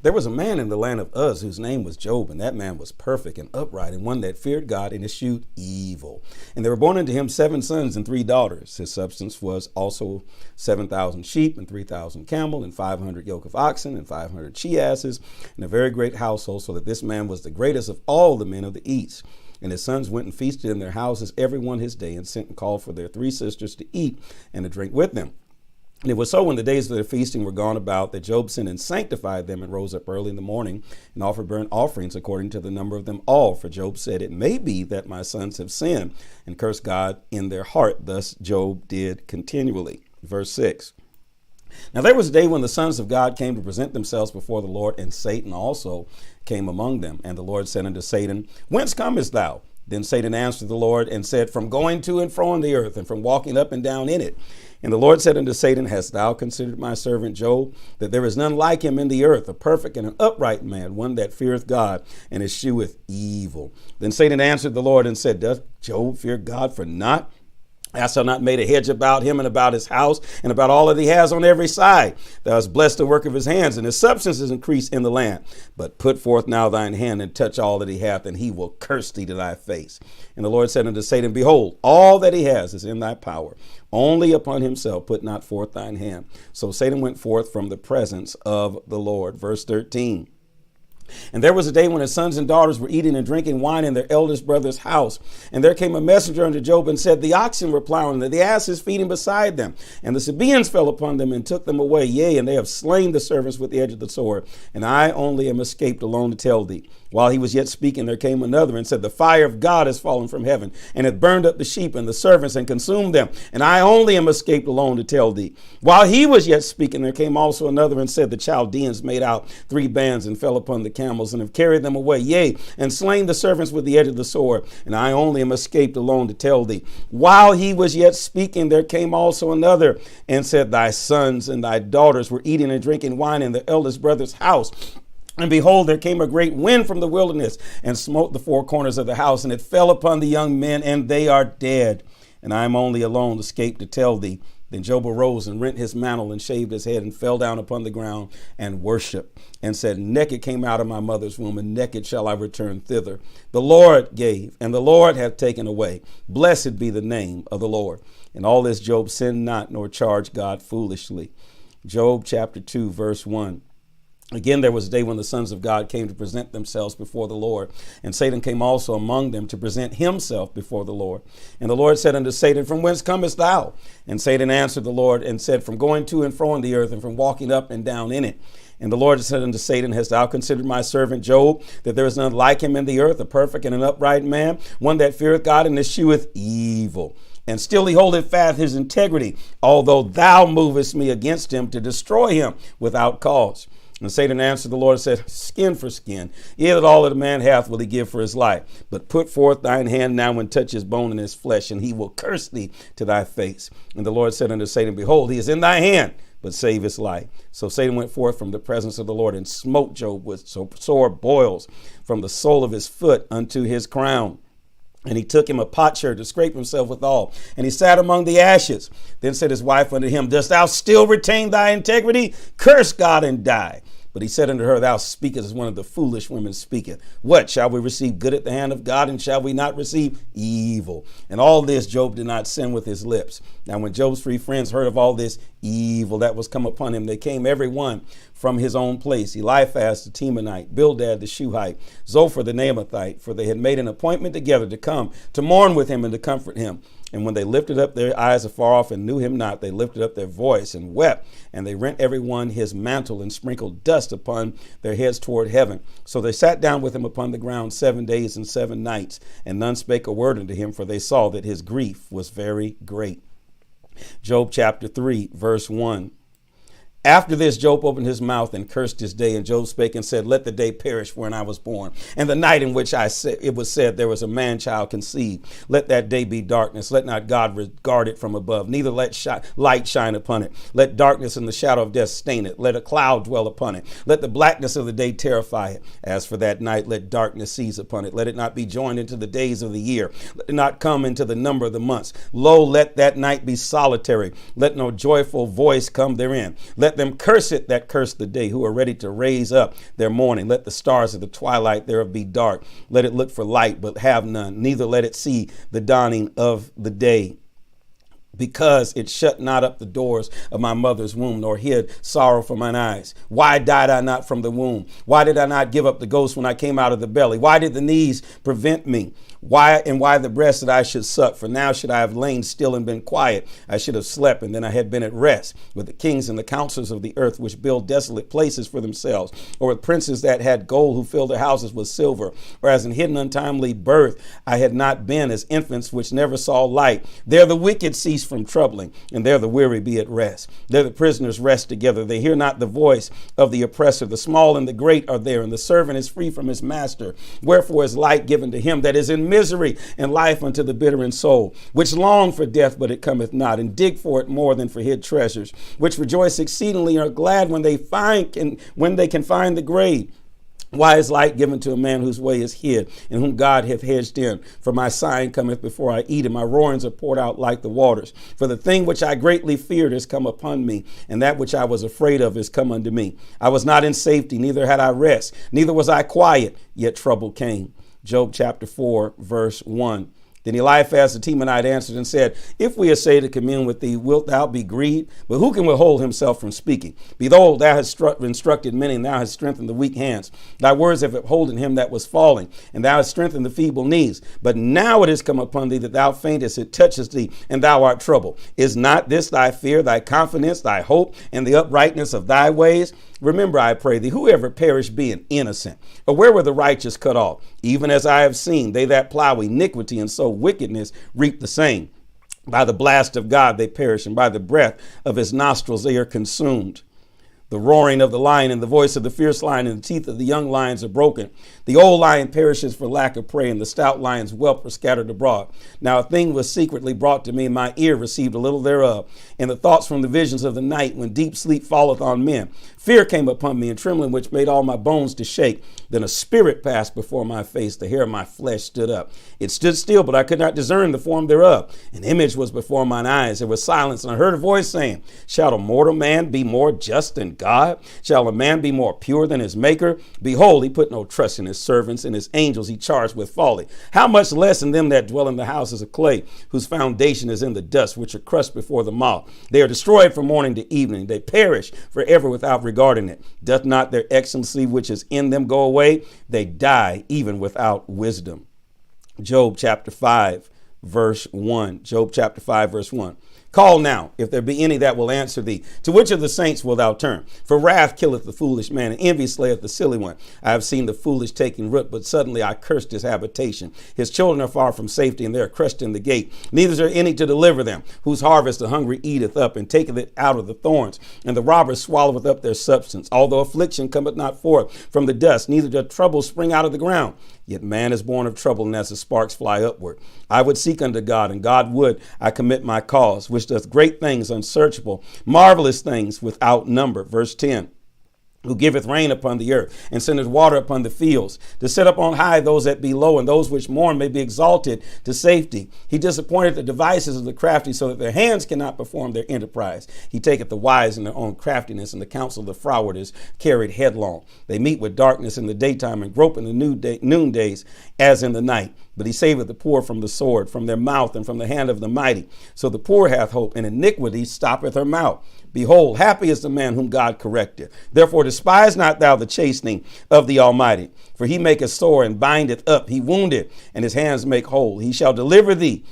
There was a man in the land of Uz whose name was Job, and that man was perfect and upright, and one that feared God and eschewed evil. And there were born unto him 7 sons and 3 daughters. His substance was also 7,000 sheep and 3,000 camel and 500 yoke of oxen and 500 she-asses, and a very great household, so that this man was the greatest of all the men of the east. And his sons went and feasted in their houses every one his day, and sent and called for their 3 sisters to eat and to drink with them. And it was so when the days of their feasting were gone about that Job sinned and sanctified them, and rose up early in the morning and offered burnt offerings according to the number of them all. For Job said, it may be that my sons have sinned and cursed God in their heart. Thus Job did continually. Verse 6. Now there was a day when the sons of God came to present themselves before the Lord, and Satan also came among them. And the Lord said unto Satan, whence comest thou? Then Satan answered the Lord and said, from going to and fro on the earth, and from walking up and down in it. And the Lord said unto Satan, hast thou considered my servant Job, that there is none like him in the earth, a perfect and an upright man, one that feareth God and escheweth evil? Then Satan answered the Lord and said, doth Job fear God for naught? Hast thou not made a hedge about him and about his house and about all that he has on every side? Thou hast blessed the work of his hands, and his substance is increased in the land. But put forth now thine hand and touch all that he hath, and he will curse thee to thy face. And the Lord said unto Satan, behold, all that he has is in thy power. Only upon himself put not forth thine hand. So Satan went forth from the presence of the Lord. Verse 13. And there was a day when his sons and daughters were eating and drinking wine in their eldest brother's house. And there came a messenger unto Job and said, the oxen were plowing, and the asses feeding beside them. And the Sabaeans fell upon them and took them away. Yea, and they have slain the servants with the edge of the sword. And I only am escaped alone to tell thee. While he was yet speaking, there came another and said, the fire of God has fallen from heaven, and hath burned up the sheep and the servants and consumed them. And I only am escaped alone to tell thee. While he was yet speaking, there came also another and said, the Chaldeans made out 3 bands and fell upon the camels and have carried them away. Yea, and slain the servants with the edge of the sword. And I only am escaped alone to tell thee. While he was yet speaking, there came also another and said, thy sons and thy daughters were eating and drinking wine in their eldest brother's house. And behold, there came a great wind from the wilderness and smote the 4 corners of the house, and it fell upon the young men, and they are dead. And I am only alone escaped to tell thee. Then Job arose and rent his mantle and shaved his head and fell down upon the ground and worshiped and said, naked came out of my mother's womb, and naked shall I return thither. The Lord gave, and the Lord hath taken away. Blessed be the name of the Lord. In all this Job sinned not, nor charged God foolishly. Job chapter 2, verse 1. Again, there was a day when the sons of God came to present themselves before the Lord, and Satan came also among them to present himself before the Lord. And the Lord said unto Satan, from whence comest thou? And Satan answered the Lord and said, from going to and fro on the earth, and from walking up and down in it. And the Lord said unto Satan, hast thou considered my servant Job, that there is none like him in the earth, a perfect and an upright man, one that feareth God and escheweth evil? And still he holdeth fast his integrity, although thou movest me against him to destroy him without cause. And Satan answered the Lord and said, skin for skin, yea, that all that a man hath will he give for his life. But put forth thine hand now and touch his bone and his flesh, and he will curse thee to thy face. And the Lord said unto Satan, behold, he is in thy hand, but save his life. So Satan went forth from the presence of the Lord and smote Job with sore boils from the sole of his foot unto his crown. And he took him a potsherd to scrape himself withal, and he sat among the ashes. Then said his wife unto him, dost thou still retain thy integrity? Curse God and die. But he said unto her, thou speakest as one of the foolish women speaketh. What, shall we receive good at the hand of God, and shall we not receive evil? And all this Job did not sin with his lips. Now when Job's 3 friends heard of all this evil that was come upon him, they came every one from his own place. Eliphaz the Temanite, Bildad the Shuhite, Zophar the Naamathite, for they had made an appointment together to come to mourn with him and to comfort him. And when they lifted up their eyes afar off and knew him not, they lifted up their voice and wept. And they rent every one his mantle and sprinkled dust upon their heads toward heaven. So they sat down with him upon the ground 7 days and 7 nights. And none spake a word unto him, for they saw that his grief was very great. Job chapter 3, verse 1. After this, Job opened his mouth and cursed his day. And Job spake and said, let the day perish wherein I was born, and the night in which it was said there was a man child conceived. Let that day be darkness. Let not God regard it from above, neither let light shine upon it. Let darkness and the shadow of death stain it. Let a cloud dwell upon it. Let the blackness of the day terrify it. As for that night, let darkness seize upon it. Let it not be joined into the days of the year. Let it not come into the number of the months. Lo, let that night be solitary. Let no joyful voice come therein. Let Let them curse it that curse the day, who are ready to raise up their mourning. Let the stars of the twilight thereof be dark. Let it look for light, but have none. Neither let it see the dawning of the day. Because it shut not up the doors of my mother's womb, nor hid sorrow from mine eyes. Why died I not from the womb? Why did I not give up the ghost when I came out of the belly? Why did the knees prevent me? Why the breast that I should suck? For now should I have lain still and been quiet. I should have slept, and then I had been at rest with the kings and the counselors of the earth, which build desolate places for themselves, or with princes that had gold, who filled their houses with silver. Or as in hidden untimely birth I had not been, as infants which never saw light. There the wicked cease from troubling, and there the weary be at rest. There the prisoners rest together. They hear not the voice of the oppressor. The small and the great are there, and the servant is free from his master. Wherefore is light given to him that is in misery, and life unto the bitter in soul, which long for death, but it cometh not, and dig for it more than for hid treasures, which rejoice exceedingly and are glad when they can find the grave. Why is light given to a man whose way is hid, and whom God hath hedged in? For my sighing cometh before I eat, and my roarings are poured out like the waters. For the thing which I greatly feared is come upon me, and that which I was afraid of is come unto me. I was not in safety, neither had I rest, neither was I quiet, yet trouble came. Job chapter 4, verse 1. Then Eliphaz the Temanite answered and said, If we essay to commune with thee, wilt thou be grieved? But who can withhold himself from speaking? Behold, thou hast instructed many, and thou hast strengthened the weak hands. Thy words have upholden him that was falling, and thou hast strengthened the feeble knees. But now it is come upon thee that thou faintest, it touches thee, and thou art troubled. Is not this thy fear, thy confidence, thy hope, and the uprightness of thy ways? Remember, I pray thee, whoever perished being innocent, or where were the righteous cut off? Even as I have seen, they that plow iniquity and sow wickedness reap the same. By the blast of God they perish, and by the breath of his nostrils they are consumed. The roaring of the lion and the voice of the fierce lion and the teeth of the young lions are broken. The old lion perishes for lack of prey, and the stout lion's whelp are scattered abroad. Now a thing was secretly brought to me, and my ear received a little thereof. And the thoughts from the visions of the night, when deep sleep falleth on men. Fear came upon me, and trembling which made all my bones to shake. Then a spirit passed before my face. The hair of my flesh stood up. It stood still, but I could not discern the form thereof. An image was before mine eyes. There was silence, and I heard a voice saying, Shall a mortal man be more just than God? Shall a man be more pure than his maker? Behold, he put no trust in his servants, and his angels he charged with folly. How much less in them that dwell in the houses of clay, whose foundation is in the dust, which are crushed before the moth. They are destroyed from morning to evening. They perish forever without regarding it. Doth not their excellency which is in them go away? They die even without wisdom. Job chapter 5, verse 1. Job chapter 5, verse 1. Call now, if there be any that will answer thee. To which of the saints wilt thou turn? For wrath killeth the foolish man, and envy slayeth the silly one. I have seen the foolish taking root, but suddenly I cursed his habitation. His children are far from safety, and they are crushed in the gate. Neither is there any to deliver them, whose harvest the hungry eateth up, and taketh it out of the thorns, and the robbers swalloweth up their substance. Although affliction cometh not forth from the dust, neither doth trouble spring out of the ground. Yet man is born of trouble, and as the sparks fly upward. I would seek unto God, and God would I commit my cause, which doth great things unsearchable, marvelous things without number. Verse 10. Who giveth rain upon the earth, and sendeth water upon the fields, to set up on high those that be low, and those which mourn may be exalted to safety. He disappointeth the devices of the crafty, so that their hands cannot perform their enterprise. He taketh the wise in their own craftiness, and the counsel of the froward is carried headlong. They meet with darkness in the daytime, and grope in the noondays as in the night. But he saveth the poor from the sword, from their mouth, and from the hand of the mighty. So the poor hath hope, and iniquity stoppeth her mouth. Behold, happy is the man whom God correcteth. Therefore despise not thou the chastening of the Almighty. For he maketh sore and bindeth up. He wounded, and his hands make whole. He shall deliver thee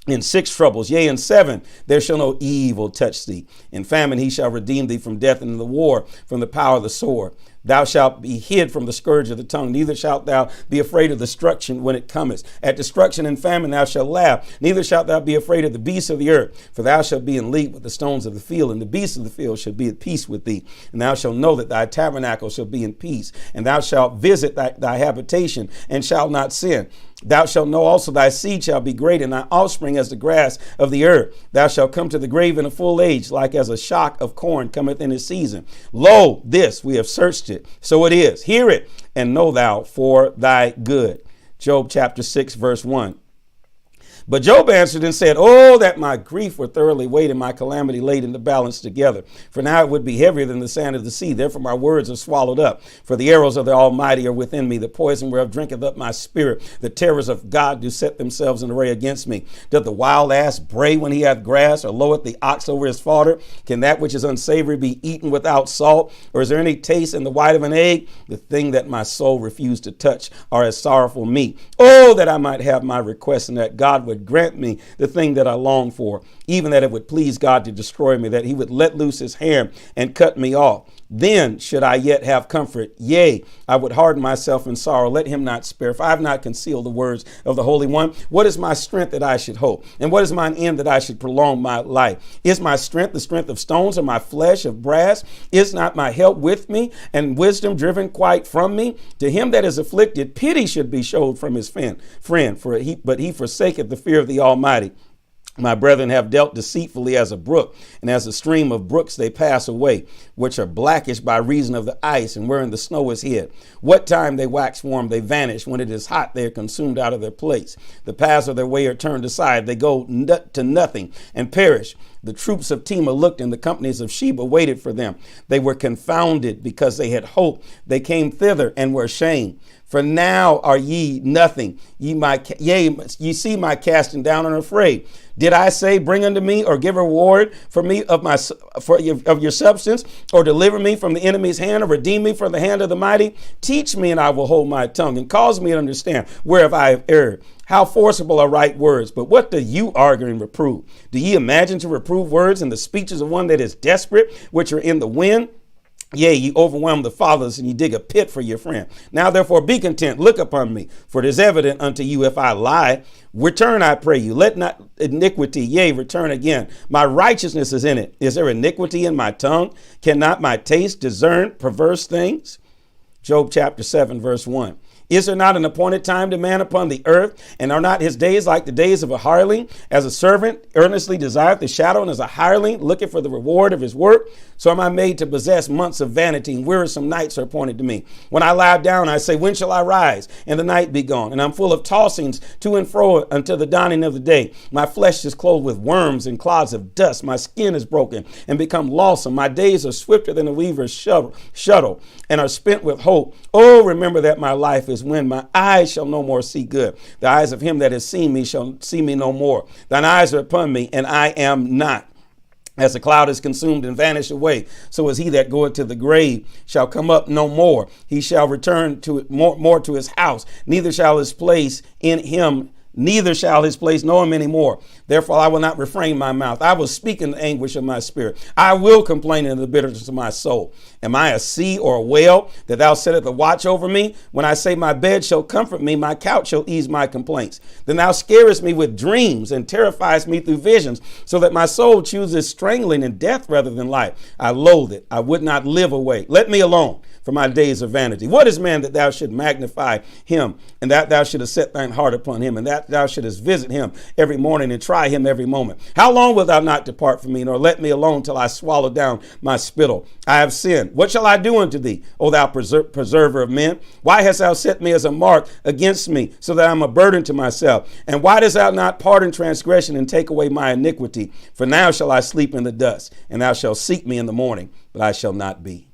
in 6 troubles, yea, in 7 there shall no evil touch thee. In famine he shall redeem thee from death, and in the war from the power of the sword. Thou shalt be hid from the scourge of the tongue, neither shalt thou be afraid of destruction when it cometh. At destruction and famine thou shalt laugh, neither shalt thou be afraid of the beasts of the earth. For thou shalt be in league with the stones of the field, and the beasts of the field shall be at peace with thee. And thou shalt know that thy tabernacle shall be in peace, and thou shalt visit thy habitation, and shalt not sin. Thou shalt know also thy seed shall be great, and thy offspring as the grass of the earth. Thou shalt come to the grave in a full age, like as a shock of corn cometh in his season. Lo, this we have searched it, so it is. Hear it, and know thou for thy good. Job chapter 6, verse 1. But Job answered and said, oh, that my grief were thoroughly weighed and my calamity laid in the balance together. For now it would be heavier than the sand of the sea. Therefore my words are swallowed up. For the arrows of the Almighty are within me. The poison whereof drinketh up my spirit. The terrors of God do set themselves in array against me. Doth the wild ass bray when he hath grass, or loweth the ox over his fodder? Can that which is unsavory be eaten without salt? Or is there any taste in the white of an egg? The thing that my soul refused to touch are as sorrowful meat. Oh, that I might have my request, and that God would grant me the thing that I long for, even that it would please God to destroy me, that he would let loose his hand and cut me off. Then should I yet have comfort. Yea, I would harden myself in sorrow. Let him not spare. For I have not concealed the words of the Holy One. What is my strength that I should hope? And what is mine end that I should prolong my life? Is my strength the strength of stones, or my flesh of brass? Is not my help with me, and wisdom driven quite from me? To him that is afflicted, pity should be showed from his friend. But he forsaketh the fear of the Almighty. My brethren have dealt deceitfully as a brook, and as a stream of brooks they pass away, which are blackish by reason of the ice, and wherein the snow is hid. What time they wax warm, they vanish. When it is hot, they are consumed out of their place. The paths of their way are turned aside. They go to nothing and perish. The troops of Tema looked, and the companies of Sheba waited for them. They were confounded because they had hoped. They came thither and were ashamed. For now are ye nothing. Ye see my casting down and are afraid. Did I say, bring unto me, or give a reward for me of your substance, or deliver me from the enemy's hand, or redeem me from the hand of the mighty? Teach me, and I will hold my tongue, and cause me to understand whereof I have erred. How forcible are right words, but what do you argue and reprove? Do ye imagine to reprove words in the speeches of one that is desperate, which are in the wind? Yea, ye overwhelm the fathers, and ye dig a pit for your friend. Now therefore be content, look upon me, for it is evident unto you if I lie. Return, I pray you. Let not iniquity, yea, return again. My righteousness is in it. Is there iniquity in my tongue? Cannot my taste discern perverse things? Job chapter 7, verse 1. Is there not an appointed time to man upon the earth? And are not his days like the days of a hireling? As a servant earnestly desireth the shadow, and as a hireling looketh for the reward of his work, so am I made to possess months of vanity, and wearisome nights are appointed to me. When I lie down, I say, when shall I rise? And the night be gone. And I'm full of tossings to and fro until the dawning of the day. My flesh is clothed with worms and clods of dust. My skin is broken and become loathsome. My days are swifter than a weaver's shuttle, and are spent with hope. Oh, remember that my life is when my eyes shall no more see good. The eyes of him that has seen me shall see me no more. Thine eyes are upon me, and I am not. As the cloud is consumed and vanish away, so is he that goeth to the grave shall come up no more. He shall return to more to his house. Neither shall his place know him any more. Therefore I will not refrain my mouth. I will speak in the anguish of my spirit. I will complain in the bitterness of my soul. Am I a sea or a whale that thou settest a watch over me? When I say my bed shall comfort me, my couch shall ease my complaints. Then thou scarest me with dreams and terrifiest me through visions, so that my soul chooses strangling and death rather than life. I loathe it. I would not live away. Let me alone, for my days are vanity. What is man that thou should magnify him, and that thou shouldest set thine heart upon him, and that thou shouldest visit him every morning and try him every moment? How long wilt thou not depart from me, nor let me alone till I swallow down my spittle? I have sinned. What shall I do unto thee, O thou preserver of men? Why hast thou set me as a mark against me, so that I am a burden to myself? And why dost thou not pardon transgression and take away my iniquity? For now shall I sleep in the dust, and thou shalt seek me in the morning, but I shall not be.